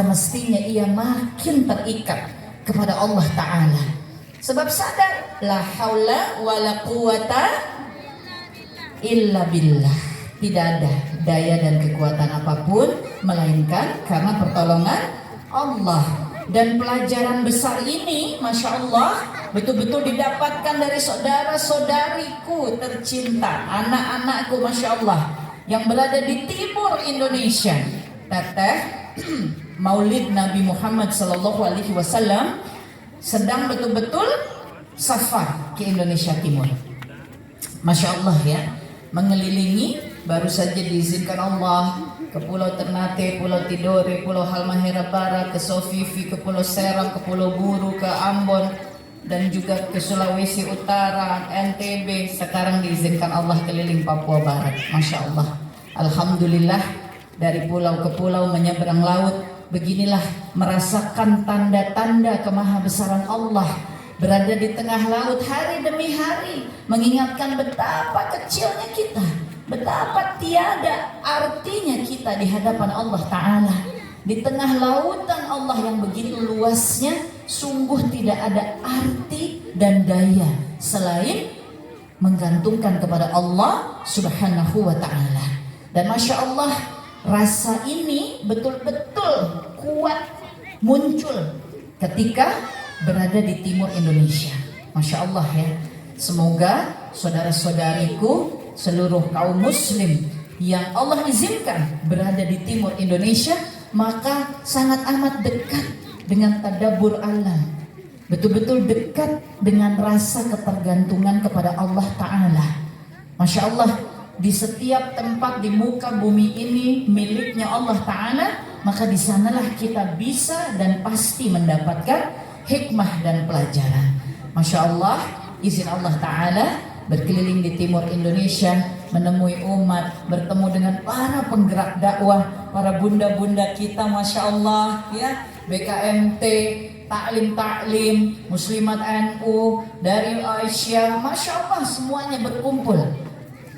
mestinya ia makin terikat kepada Allah Ta'ala. Sebab sadar, la haula wa la quwata illa billah. Tidak ada daya dan kekuatan apapun melainkan karena pertolongan Allah. Dan pelajaran besar ini, Masya Allah, betul-betul didapatkan dari saudara-saudariku tercinta, anak-anakku, Masya Allah, yang berada di timur Indonesia. Teteh Maulid Nabi Muhammad SAW sedang betul-betul safar ke Indonesia Timur. Masya Allah ya, mengelilingi. Baru saja diizinkan Allah ke Pulau Ternate, Pulau Tidore, Pulau Halmahera Barat, ke Sofifi, ke Pulau Seram, ke Pulau Buru, ke Ambon, dan juga ke Sulawesi Utara, NTB. Sekarang diizinkan Allah keliling Papua Barat. Masya Allah, Alhamdulillah, dari pulau ke pulau menyeberang laut. Beginilah merasakan tanda-tanda kemahabesaran Allah, berada di tengah laut hari demi hari, mengingatkan betapa kecilnya kita, betapa tiada artinya kita di hadapan Allah Ta'ala. Di tengah lautan Allah yang begitu luasnya, sungguh tidak ada arti dan daya selain menggantungkan kepada Allah Subhanahu wa Ta'ala. Dan Masya Allah, rasa ini betul-betul kuat muncul ketika berada di timur Indonesia. Masya Allah ya. Semoga saudara-saudariku, seluruh kaum muslim yang Allah izinkan berada di timur Indonesia, maka sangat amat dekat dengan tadabbur alam, betul-betul dekat dengan rasa ketergantungan kepada Allah Ta'ala. Masya Allah, di setiap tempat di muka bumi ini miliknya Allah Ta'ala, maka di sanalah kita bisa dan pasti mendapatkan hikmah dan pelajaran. Masya Allah, izin Allah Ta'ala berkeliling di timur Indonesia, menemui umat, bertemu dengan para penggerak dakwah, para bunda-bunda kita, Masya Allah ya, BKMT, Taklim, Muslimat NU, dari Aisyah, Masya Allah, semuanya berkumpul.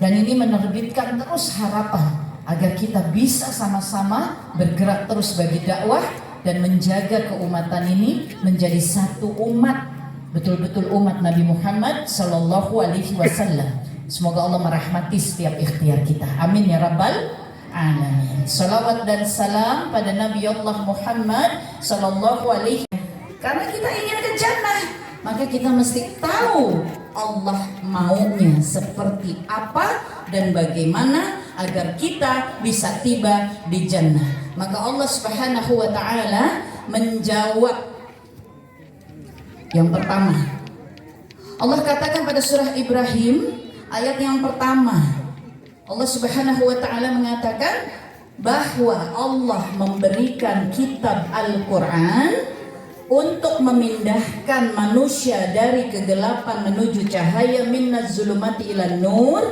Dan ini menerbitkan terus harapan agar kita bisa sama-sama bergerak terus bagi dakwah dan menjaga keumatan ini menjadi satu umat, betul-betul umat Nabi Muhammad Sallallahu Alaihi Wasallam. Semoga Allah merahmati setiap ikhtiar kita. Amin ya Rabbal Alamin. Salawat dan salam pada Nabi Allah Muhammad Sallallahu Alaihi Wasallam. Karena kita ingin ke jannah, maka kita mesti tahu Allah maunya seperti apa dan bagaimana agar kita bisa tiba di jannah. Maka Allah Subhanahu wa Ta'ala menjawab. Yang pertama, Allah katakan pada surah Ibrahim ayat yang pertama, Allah Subhanahu wa Ta'ala mengatakan bahwa Allah memberikan kitab Al-Quran untuk memindahkan manusia dari kegelapan menuju cahaya, minnaz zulumati ilan nur.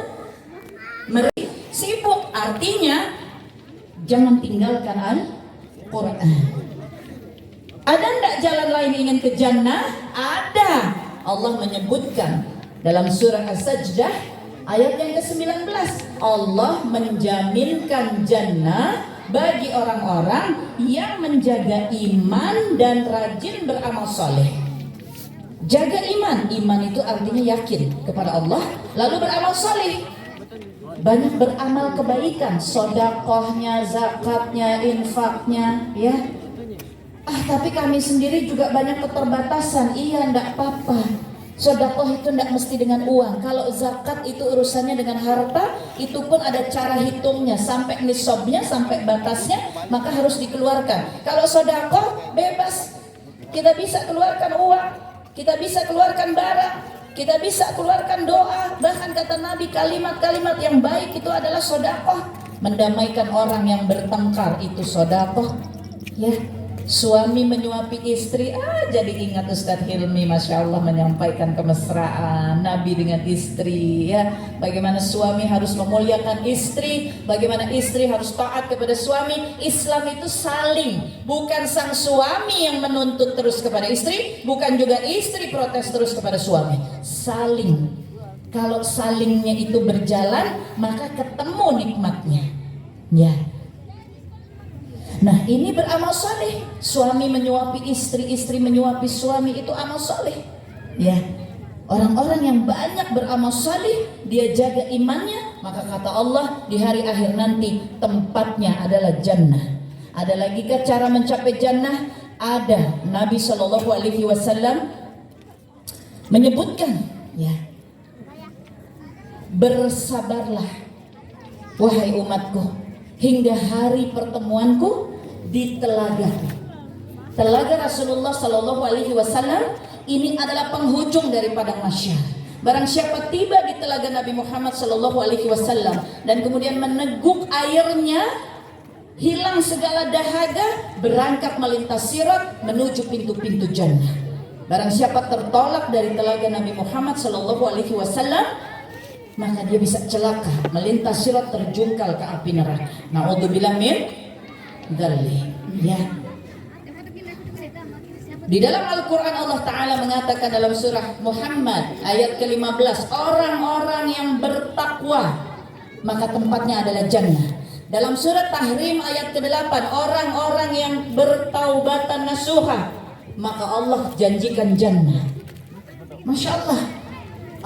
Sibuk, artinya jangan tinggalkan Al-Quran. Ada enggak jalan lain ingin ke jannah? Ada. Allah menyebutkan dalam surah As-Sajdah ayat yang ke-19, Allah menjaminkan jannah bagi orang-orang yang menjaga iman dan rajin beramal soleh. Jaga iman, iman itu artinya yakin kepada Allah, lalu beramal soleh, banyak beramal kebaikan, sodakohnya, zakatnya, infaknya, ya. Tapi kami sendiri juga banyak keterbatasan. Iya, enggak apa-apa. Sodakoh itu tidak mesti dengan uang. Kalau zakat itu urusannya dengan harta, itu pun ada cara hitungnya, sampai nisabnya, sampai batasnya, maka harus dikeluarkan. Kalau sodakoh bebas, kita bisa keluarkan uang, kita bisa keluarkan barang, kita bisa keluarkan doa. Bahkan kata Nabi, kalimat-kalimat yang baik itu adalah sodakoh. Mendamaikan orang yang bertengkar itu sodakoh, ya. Suami menyuapi istri, jadi ingat Ustadz Hilmi, Masya Allah, menyampaikan kemesraan Nabi dengan istri, ya. Bagaimana suami harus memuliakan istri, bagaimana istri harus taat kepada suami. Islam itu saling, bukan sang suami yang menuntut terus kepada istri, bukan juga istri protes terus kepada suami. Saling. Kalau salingnya itu berjalan, maka ketemu nikmatnya, ya. Nah, ini beramal soleh. Suami menyuapi istri, istri menyuapi suami, itu amal soleh. Ya, orang-orang yang banyak beramal soleh, dia jaga imannya, maka kata Allah di hari akhir nanti tempatnya adalah jannah. Ada lagi ke cara mencapai jannah? Ada. Nabi Shallallahu Alaihi Wasallam menyebutkan, ya, bersabarlah wahai umatku hingga hari pertemuanku di telaga. Telaga Rasulullah Shallallahu Alaihi Wasallam ini adalah penghujung dari padang mahsyar. Barang siapa tiba di telaga Nabi Muhammad Shallallahu Alaihi Wasallam dan kemudian meneguk airnya, hilang segala dahaga, berangkat melintas sirat menuju pintu-pintu jannah. Barang siapa tertolak dari telaga Nabi Muhammad Shallallahu Alaihi Wasallam, maka dia bisa celaka, melintas sirat, terjungkal ke api neraka. Na'udzubillah min dzalik. Ya. Di dalam Al-Quran Allah Ta'ala mengatakan dalam surah Muhammad ayat ke-15, orang-orang yang bertakwa maka tempatnya adalah jannah. Dalam surat Tahrim ayat ke-8, orang-orang yang bertaubatan nasuha maka Allah janjikan jannah. Masya Allah,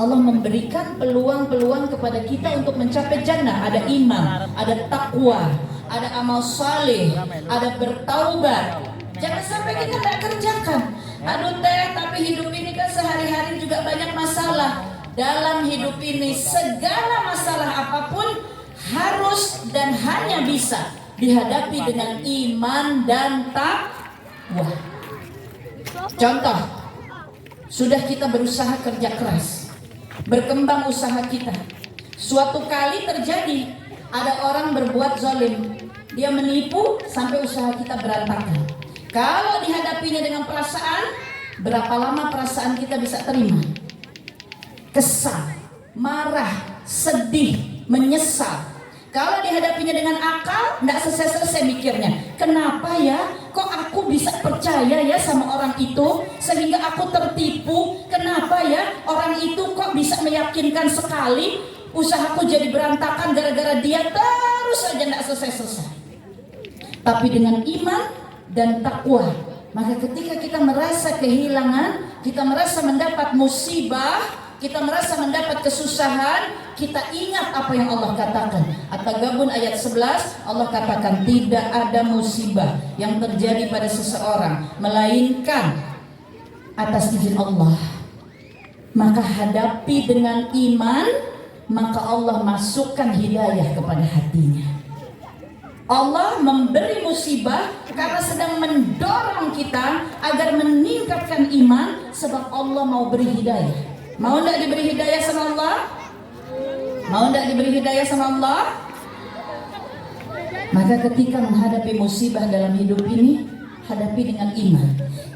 Allah memberikan peluang-peluang kepada kita untuk mencapai jannah. Ada iman, ada takwa, ada amal saleh, ada bertaubat. Jangan sampai kita tidak kerjakan. Aduh teh, tapi hidup ini kan sehari-hari juga banyak masalah. Dalam hidup ini segala masalah apapun harus dan hanya bisa dihadapi dengan iman dan takwa. Contoh, sudah kita berusaha kerja keras, berkembang usaha kita. Suatu kali terjadi ada orang berbuat zalim, dia menipu sampai usaha kita berantakan. Kalau dihadapinya dengan perasaan, berapa lama perasaan kita bisa terima? Kesal, marah, sedih, menyesal. Kalau dihadapinya dengan akal, tidak selesai-selesai mikirnya. Kenapa ya? Kok aku bisa percaya ya sama orang itu sehingga aku tertipu? Kenapa ya? Orang itu kok bisa meyakinkan sekali? Usahaku jadi berantakan gara-gara dia, terus saja tidak selesai-selesai. Tapi dengan iman dan takwa, maka ketika kita merasa kehilangan, kita merasa mendapat musibah, kita merasa mendapat kesusahan, kita ingat apa yang Allah katakan. At-Taghabun ayat 11, Allah katakan tidak ada musibah yang terjadi pada seseorang melainkan atas izin Allah. Maka hadapi dengan iman, maka Allah masukkan hidayah kepada hatinya. Allah memberi musibah karena sedang mendorong kita agar meningkatkan iman, sebab Allah mau beri hidayah. Mau tidak diberi hidayah sama Allah? Mau tidak diberi hidayah sama Allah? Maka ketika menghadapi musibah dalam hidup ini, hadapi dengan iman.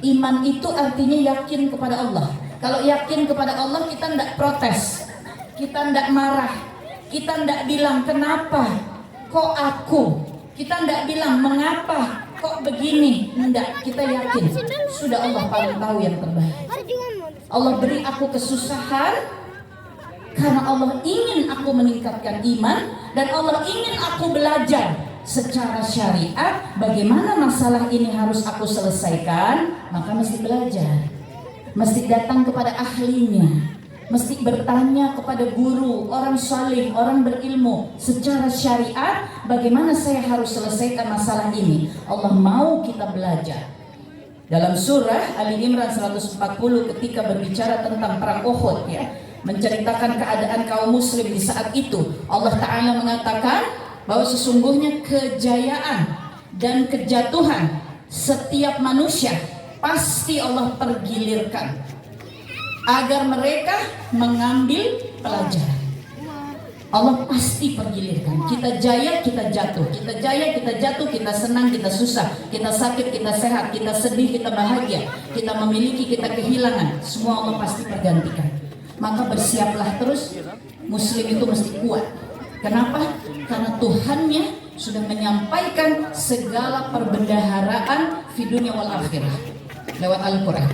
Iman itu artinya yakin kepada Allah. Kalau yakin kepada Allah, kita tidak protes, kita tidak marah, kita tidak bilang kenapa kok aku, kita tidak bilang mengapa kok begini. Tidak, kita yakin sudah Allah paling tahu yang terbaik. Allah beri aku kesusahan karena Allah ingin aku meningkatkan iman, dan Allah ingin aku belajar secara syariat bagaimana masalah ini harus aku selesaikan. Maka mesti belajar, mesti datang kepada ahlinya, mesti bertanya kepada guru, orang salih, orang berilmu secara syariat, bagaimana saya harus selesaikan masalah ini. Allah mau kita belajar. Dalam surah Ali Imran 140 ketika berbicara tentang perang Uhud, ya, menceritakan keadaan kaum muslim di saat itu, Allah Ta'ala mengatakan bahwa sesungguhnya kejayaan dan kejatuhan setiap manusia pasti Allah pergilirkan agar mereka mengambil pelajaran. Allah pasti pergilirkan. Kita jaya, kita jatuh. Kita jaya, kita jatuh. Kita senang, kita susah. Kita sakit, kita sehat. Kita sedih, kita bahagia. Kita memiliki, kita kehilangan. Semua Allah pasti pergantikan. Maka bersiaplah terus. Muslim itu mesti kuat. Kenapa? Karena Tuhannya sudah menyampaikan segala perbendaharaan fi dunia wal akhirah lewat Al-Quran.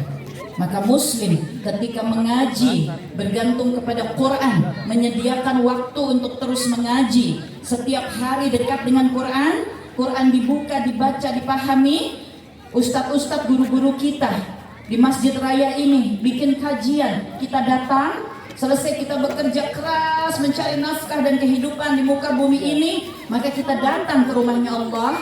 Maka muslim ketika mengaji bergantung kepada Quran, menyediakan waktu untuk terus mengaji, setiap hari dekat dengan Quran, Quran dibuka, dibaca, dipahami. Ustadz-ustadz, guru-guru kita di masjid raya ini bikin kajian, kita datang, selesai kita bekerja keras mencari nafkah dan kehidupan di muka bumi ini, maka kita datang ke rumahnya Allah,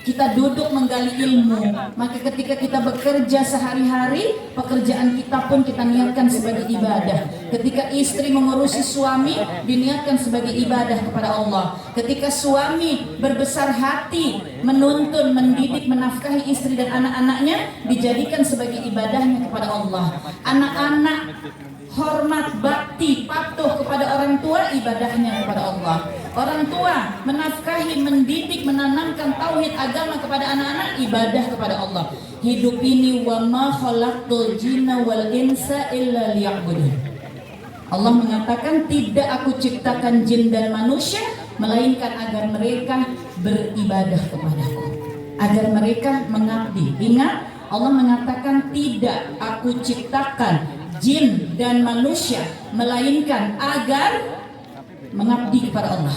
kita duduk menggali ilmu. Maka ketika kita bekerja sehari-hari, pekerjaan kita pun kita niatkan sebagai ibadah. Ketika istri mengurusi suami, diniatkan sebagai ibadah kepada Allah. Ketika suami berbesar hati menuntun, mendidik, menafkahi istri dan anak-anaknya, dijadikan sebagai ibadahnya kepada Allah. Anak-anak hormat, bakti, patuh kepada orang tua, ibadahnya kepada Allah. Orang tua menafkahi, mendidik, menanamkan tauhid agama kepada anak-anak, ibadah kepada Allah. Hidup ini wa ma khalaqtul jinna wal insa illa liya'budun. Allah mengatakan, tidak aku ciptakan jin dan manusia melainkan agar mereka beribadah kepadaku, agar mereka mengabdi. Ingat, Allah mengatakan tidak aku ciptakan jin dan manusia melainkan agar mengabdi kepada Allah,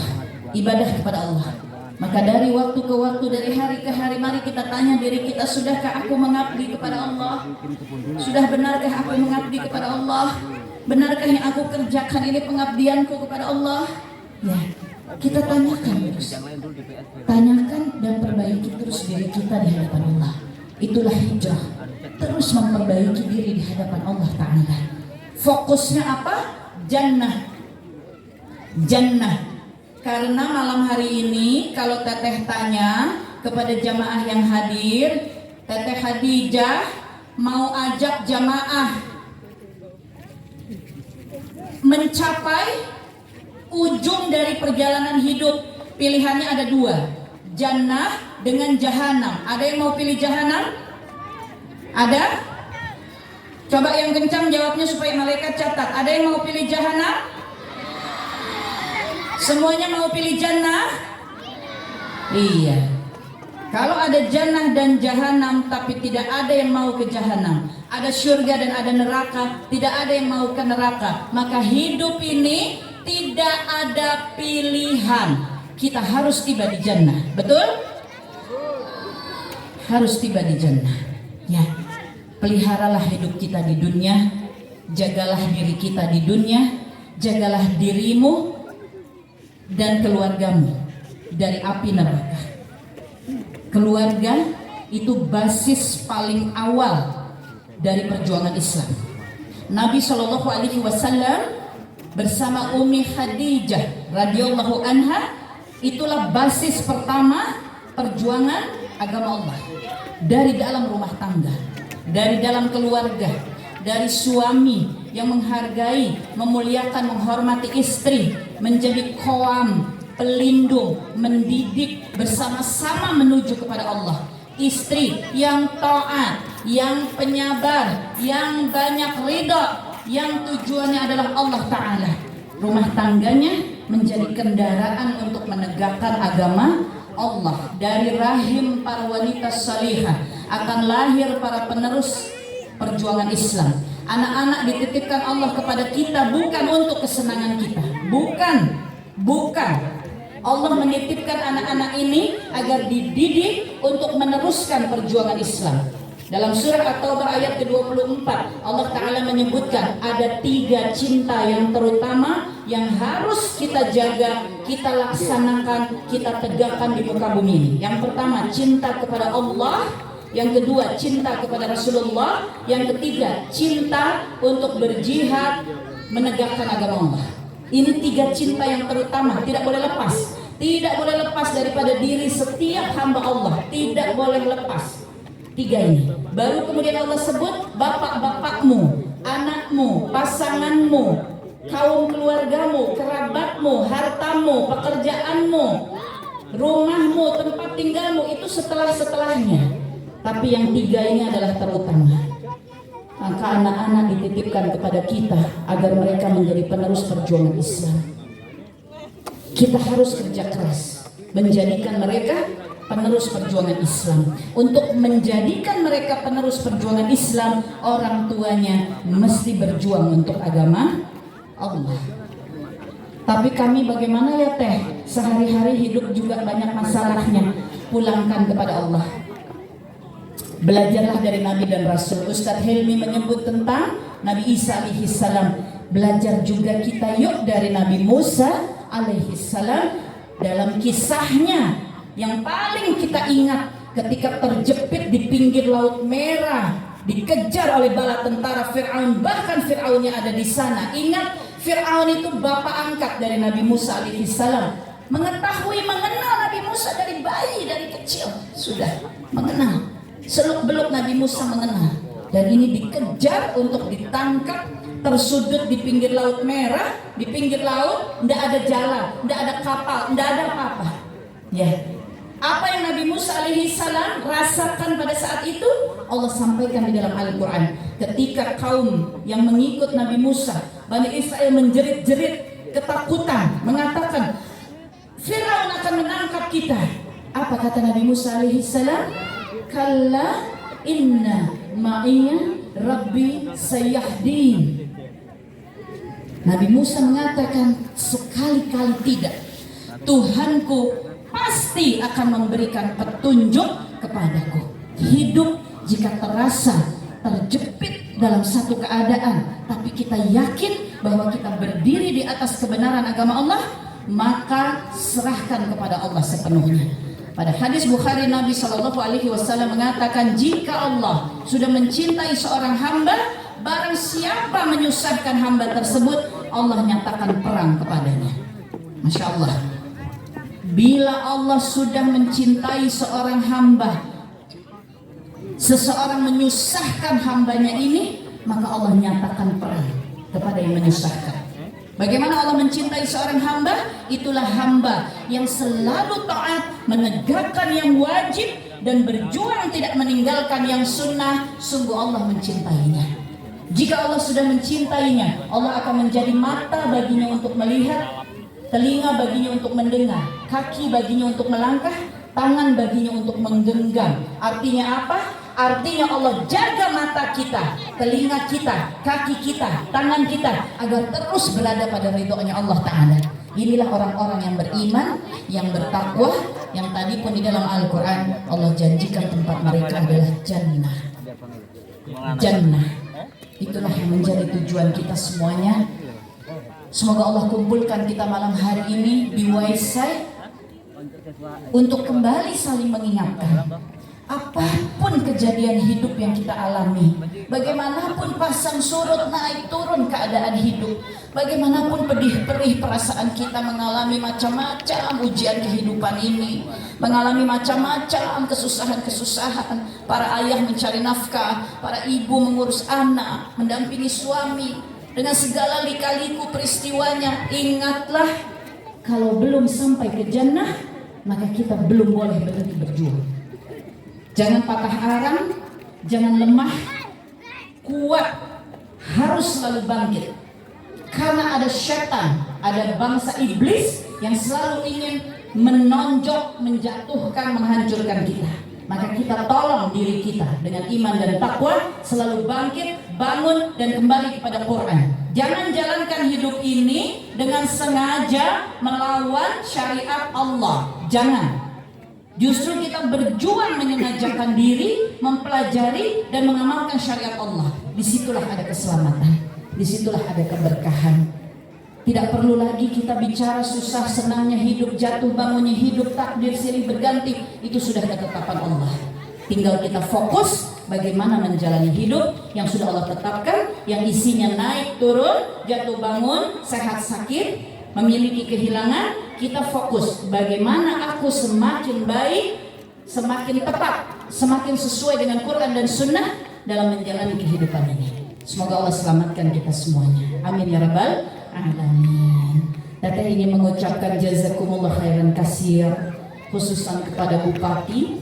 ibadah kepada Allah. Maka dari waktu ke waktu, dari hari ke hari, mari kita tanya diri kita, sudahkah aku mengabdi kepada Allah? Sudah benarkah aku mengabdi kepada Allah? Benarkah yang aku kerjakan ini pengabdianku kepada Allah? Ya, kita tanyakan terus, tanyakan dan perbaiki terus diri kita di hadapan Allah. Itulah hijrah, terus memperbaiki diri di hadapan Allah Ta'ala. Fokusnya apa? Jannah. Jannah. Karena malam hari ini kalau Teteh tanya kepada jamaah yang hadir, Teteh Khadijah mau ajak jamaah mencapai ujung dari perjalanan hidup. Pilihannya ada dua, jannah dengan jahanam. Ada yang mau pilih jahanam? Ada? Coba yang kencang jawabnya supaya malaikat catat. Ada yang mau pilih jahanam? Semuanya mau pilih jannah? Iya. Kalau ada jannah dan jahanam tapi tidak ada yang mau ke jahanam, ada surga dan ada neraka, tidak ada yang mau ke neraka, maka hidup ini tidak ada pilihan. Kita harus tiba di jannah. Betul? Harus tiba di jannah. Ya. Peliharalah hidup kita di dunia, jagalah diri kita di dunia, jagalah dirimu dan keluargamu dari api neraka. Keluarga itu basis paling awal dari perjuangan Islam. Nabi Shallallahu Alaihi Wasallam bersama Ummi Khadijah radhiyallahu anha, itulah basis pertama perjuangan agama Allah. Dari dalam rumah tangga, dari dalam keluarga, dari suami yang menghargai, memuliakan, menghormati istri, menjadi qawam, pelindung, mendidik, bersama-sama menuju kepada Allah. Istri yang taat, yang penyabar, yang banyak ridha, yang tujuannya adalah Allah Ta'ala. Rumah tangganya menjadi kendaraan untuk menegakkan agama Allah. Dari rahim para wanita salihah akan lahir para penerus perjuangan Islam. Anak-anak dititipkan Allah kepada kita bukan untuk kesenangan kita, bukan. Allah menitipkan anak-anak ini agar dididik untuk meneruskan perjuangan Islam. Dalam surah At-Taubah ayat ke-24, Allah Ta'ala menyebutkan ada 3 cinta yang terutama yang harus kita jaga, kita laksanakan, kita tegakkan di muka bumi ini. Yang pertama, cinta kepada Allah. Yang kedua, cinta kepada Rasulullah. Yang ketiga, cinta untuk berjihad menegakkan agama Allah. Ini 3 cinta yang terutama, tidak boleh lepas. Tidak boleh lepas daripada diri setiap hamba Allah. Tidak boleh lepas 3 ini. Baru kemudian Allah sebut bapak-bapakmu, anakmu, pasanganmu, kaum keluargamu, kerabatmu, hartamu, pekerjaanmu, rumahmu, tempat tinggalmu, itu setelah-setelahnya. Tapi yang 3 ini adalah terutama. Maka anak-anak dititipkan kepada kita agar mereka menjadi penerus perjuangan Islam. Kita harus kerja keras menjadikan mereka penerus perjuangan Islam. Untuk menjadikan mereka penerus perjuangan Islam, orang tuanya mesti berjuang untuk agama Allah. Tapi kami bagaimana ya Teh? Sehari-hari hidup juga banyak masalahnya. pulangkan kepada Allah. Belajarlah dari Nabi dan Rasul. Ustadz Helmi menyebut tentang Nabi Isa alaihissalam. Belajar juga kita yuk dari Nabi Musa alaihissalam dalam kisahnya yang paling kita ingat ketika terjepit di pinggir Laut Merah, dikejar oleh bala tentara Fir'aun, bahkan Fir'aunnya ada di sana. Ingat, Fir'aun itu bapak angkat dari Nabi Musa alaihissalam, mengenal Nabi Musa dari bayi, dari kecil sudah mengenal. Seluk-beluk Nabi Musa mengenal, dan ini dikejar untuk ditangkap, tersudut di pinggir Laut Merah, di pinggir laut, tidak ada jalan, tidak ada kapal, tidak ada apa-apa. Ya, apa yang Nabi Musa alaihissalam rasakan pada saat itu Allah sampaikan di dalam Al-Quran. Ketika kaum yang mengikut Nabi Musa, Bani Israel menjerit-jerit ketakutan, mengatakan Firaun akan menangkap kita. Apa kata Nabi Musa alaihissalam? Kalla inna ma'iyya rabbi sayahdin. Nabi Musa mengatakan, sekali-kali tidak, Tuhanku pasti akan memberikan petunjuk kepadaku. Hidup jika terasa terjepit dalam satu keadaan, tapi kita yakin bahwa kita berdiri di atas kebenaran agama Allah, maka serahkan kepada Allah sepenuhnya. Pada hadis Bukhari, Nabi SAW mengatakan, jika Allah sudah mencintai seorang hamba, barang siapa menyusahkan hamba tersebut, Allah nyatakan perang kepadanya. Masya Allah. Bila Allah sudah mencintai seorang hamba, seseorang menyusahkan hambanya ini, maka Allah nyatakan perang kepada yang menyusahkan. Bagaimana Allah mencintai seorang hamba? Itulah hamba yang selalu taat, menegakkan yang wajib, dan berjuang tidak meninggalkan yang sunnah. Sungguh Allah mencintainya. Jika Allah sudah mencintainya, Allah akan menjadi mata baginya untuk melihat, telinga baginya untuk mendengar, kaki baginya untuk melangkah, tangan baginya untuk menggenggam. Artinya apa? Artinya Allah jaga mata kita, telinga kita, kaki kita, tangan kita agar terus berada pada ridhonya Allah Ta'ala. Inilah orang-orang yang beriman, yang bertakwa, yang tadi pun di dalam Al-Quran Allah janjikan tempat mereka adalah jannah. Jannah. Itulah yang menjadi tujuan kita semuanya. Semoga Allah kumpulkan kita malam hari ini di Waisai untuk kembali saling mengingatkan. Apapun kejadian hidup yang kita alami, bagaimanapun pasang surut naik turun keadaan hidup, bagaimanapun pedih perih perasaan kita mengalami macam-macam ujian kehidupan ini, mengalami macam-macam kesusahan-kesusahan, para ayah mencari nafkah, para ibu mengurus anak, mendampingi suami, dengan segala lika-liku peristiwanya, ingatlah kalau belum sampai ke jannah, maka kita belum boleh berhenti berjuang. Jangan patah arang, jangan lemah, kuat, harus selalu bangkit. Karena ada syaitan, ada bangsa iblis yang selalu ingin menonjok, menjatuhkan, menghancurkan kita. Maka kita tolong diri kita dengan iman dan takwa, selalu bangkit, bangun, dan kembali kepada Quran. Jangan jalankan hidup ini dengan sengaja melawan syariat Allah. Jangan. Justru kita berjuang menyengajakan diri, mempelajari dan mengamalkan syariat Allah. Disitulah ada keselamatan, disitulah ada keberkahan. Tidak perlu lagi kita bicara susah senangnya hidup, jatuh bangunnya hidup, takdir silih berganti. Itu sudah ketetapan Allah. Tinggal kita fokus bagaimana menjalani hidup yang sudah Allah tetapkan, yang isinya naik turun, jatuh bangun, sehat sakit, memiliki kehilangan. Kita fokus bagaimana aku semakin baik, semakin tepat, semakin sesuai dengan Quran dan Sunnah dalam menjalani kehidupan ini. Semoga Allah selamatkan kita semuanya. Amin ya rabbal alamin. Teteh ingin mengucapkan jazakumullah khairan kasir, khususan kepada Bupati.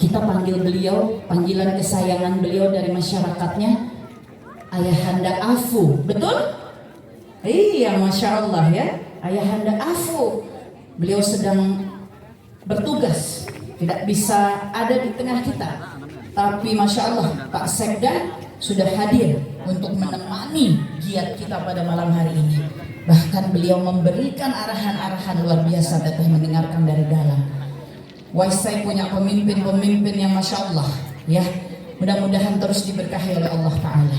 Kita panggil beliau, panggilan kesayangan beliau dari masyarakatnya, Ayahanda Afu, betul? Iya, Masya Allah ya, Ayahanda Afu. Beliau sedang bertugas, tidak bisa ada di tengah kita. Tapi Masya Allah, Pak Sekda sudah hadir untuk menemani giat kita pada malam hari ini. Bahkan beliau memberikan arahan-arahan luar biasa, teteh mendengarkan dari dalam. Waisai punya pemimpin-pemimpin yang Masya Allah ya. Mudah-mudahan terus diberkahi oleh Allah Ta'ala.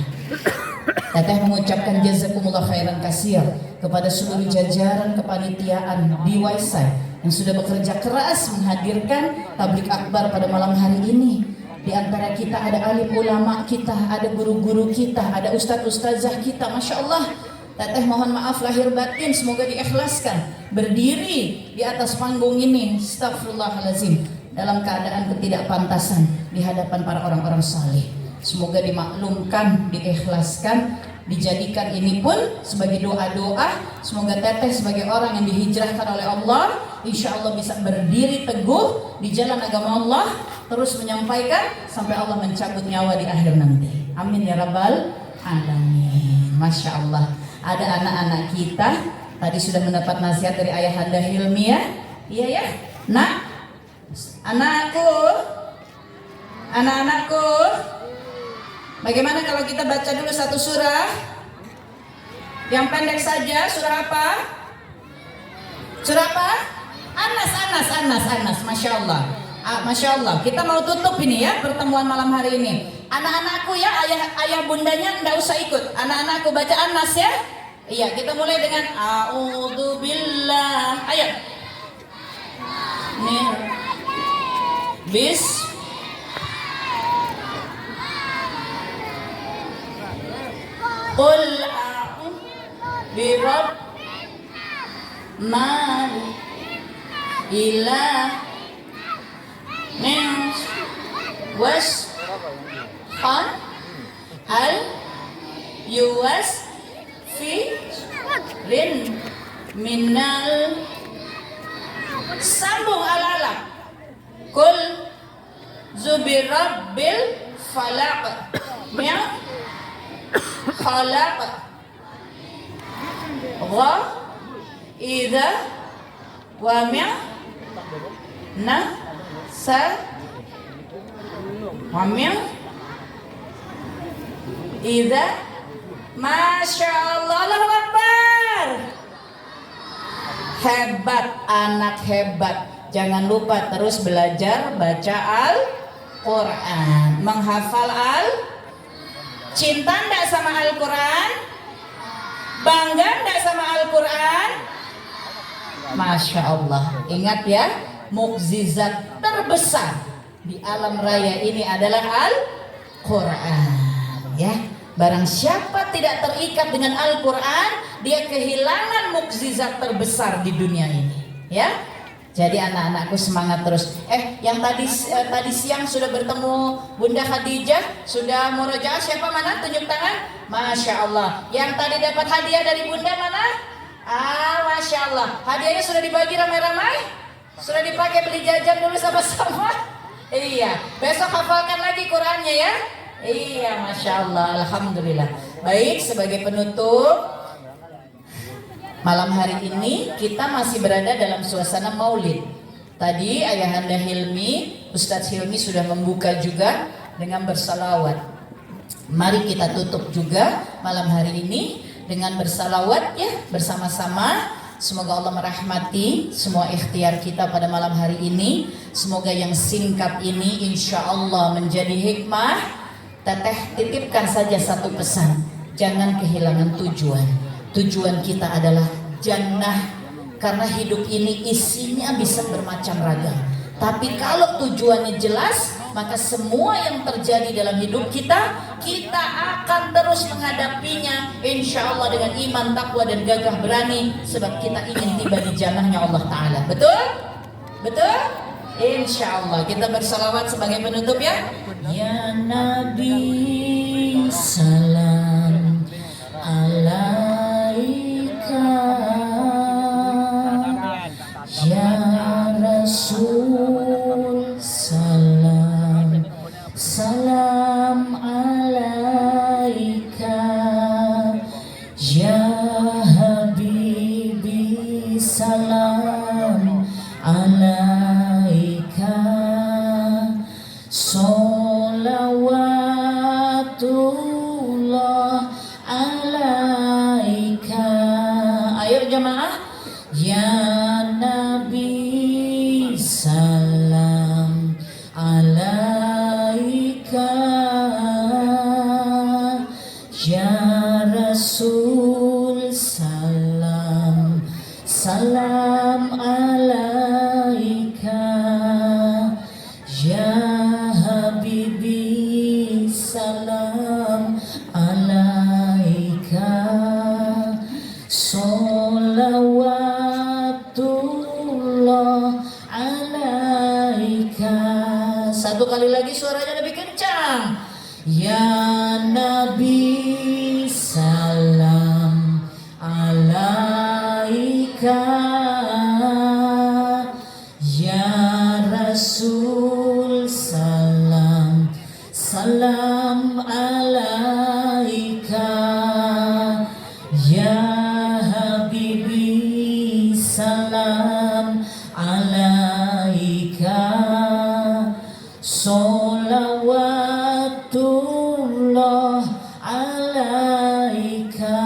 Teteh mengucapkan jazakumullah khairan kasir kepada seluruh jajaran kepanitiaan di Waisai yang sudah bekerja keras menghadirkan tablik akbar pada malam hari ini. Di antara kita ada alim ulama kita, ada guru-guru kita, ada ustadz-ustazah kita, Masya Allah. Teteh mohon maaf lahir batin, semoga diikhlaskan berdiri di atas panggung ini, astagfirullahalazim, dalam keadaan ketidakpantasan di hadapan para orang-orang saleh. Semoga dimaklumkan, diikhlaskan, dijadikan ini pun sebagai doa-doa. Semoga teteh sebagai orang yang dihijrahkan oleh Allah, insya Allah bisa berdiri teguh di jalan agama Allah, terus menyampaikan sampai Allah mencabut nyawa di akhir nanti. Amin ya rabbal alamin. Masya Allah. Ada anak-anak kita tadi sudah mendapat nasihat dari Ayahanda Hilmi ya. Iya ya. Nak, anak-anakku, bagaimana kalau kita baca dulu satu surah yang pendek saja? Surah apa? Surah apa? Anas. Masya Allah. Masya Allah. Kita mau tutup ini ya pertemuan malam hari ini. Anak-anakku ya, ayah bundanya nggak usah ikut. Anak-anakku baca Anas ya. Iya, kita mulai dengan A'udzubillah. Ayo. Nih. Bis. Qul a'udzu birabb mal ilah min was Khan al yuwas fi rin minal, sambung al-alaq. Kul zubirabbil falaq min khalaq gha idza wa min na sa wa min idza. Masya Allah, Allahu Akbar. Hebat, anak hebat. Jangan lupa terus belajar baca Al-Quran, menghafal cinta enggak sama Al-Quran? Bangga enggak sama Al-Quran? Masya Allah. Ingat ya, mukjizat terbesar di alam raya ini adalah Al-Quran ya. Barang siapa tidak terikat dengan Al-Quran, dia kehilangan mukjizat terbesar di dunia ini ya. Jadi anak-anakku semangat terus. Yang tadi siang sudah bertemu Bunda Khadijah, sudah murojaah, siapa mana? Tunjuk tangan. Masya Allah. Yang tadi dapat hadiah dari Bunda mana? Masya Allah. Hadiahnya sudah dibagi ramai-ramai? Sudah dipakai beli jajan dulu sama-sama? Iya. Besok hafalkan lagi Qurannya ya. Iya, Masya Allah, Alhamdulillah. Baik, sebagai penutup malam hari ini kita masih berada dalam suasana maulid. Tadi Ayahanda Hilmi, Ustadz Hilmi sudah membuka juga dengan bersalawat. Mari kita tutup juga malam hari ini dengan bersalawat ya, bersama-sama. Semoga Allah merahmati semua ikhtiar kita pada malam hari ini. Semoga yang singkat ini insya Allah menjadi hikmah. Teteh titipkan saja satu pesan, jangan kehilangan tujuan. Tujuan kita adalah jannah, karena hidup ini isinya bisa bermacam ragam. Tapi kalau tujuannya jelas, maka semua yang terjadi dalam hidup kita akan terus menghadapinya insya Allah dengan iman, takwa dan gagah berani, sebab kita ingin tiba di jannahnya Allah Ta'ala. Betul? Betul? Insya Allah. Kita bersalawat sebagai penutup ya. Ya Nabi salam alaika, ya Rasul salam alaika, ya Habibi salam alaika, Salawatullah alaika. Ayo jamaah. Ya Nabi salam Satu kali lagi suaranya lebih kencang. Ya Nabi salam alaika, ya Rasul salam alaika, ya Habibi salam alaika, sholawatullah alaika.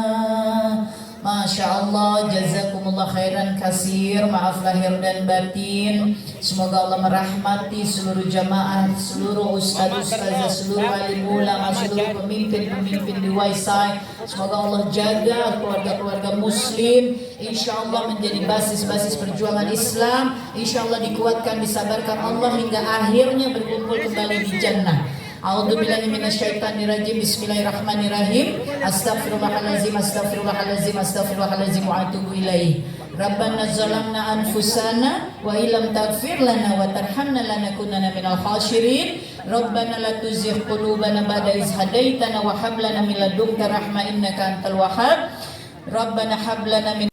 Masya Allah, jazakumullah khairan kasir. Maaf lahir dan batin. Semoga Allah merahmati seluruh jamaah, seluruh ustaz-ustazah, seluruh alim ulama, seluruh pemimpin-pemimpin di Waisai. Semoga Allah jaga keluarga-keluarga muslim, insya Allah menjadi basis-basis perjuangan Islam. Insya Allah dikuatkan, disabarkan Allah hingga akhirnya berkumpul kembali di jannah. A'udzubillahi minasyaitonirrajim. Bismillahirrahmanirrahim. Astaghfirullahalazim, astaghfirullahalazim, astaghfirullahalazim wa atubu ilaih. Rabbana zalamna anfusana wa illam taghfir lana wa tarhamna lanakunanna minal khasirin. Rabbana la tuzigh qulubana ba'da idh hadaitana wa hab lana min ladunka rahmah innaka antal wahhab. Rabbana hab lana min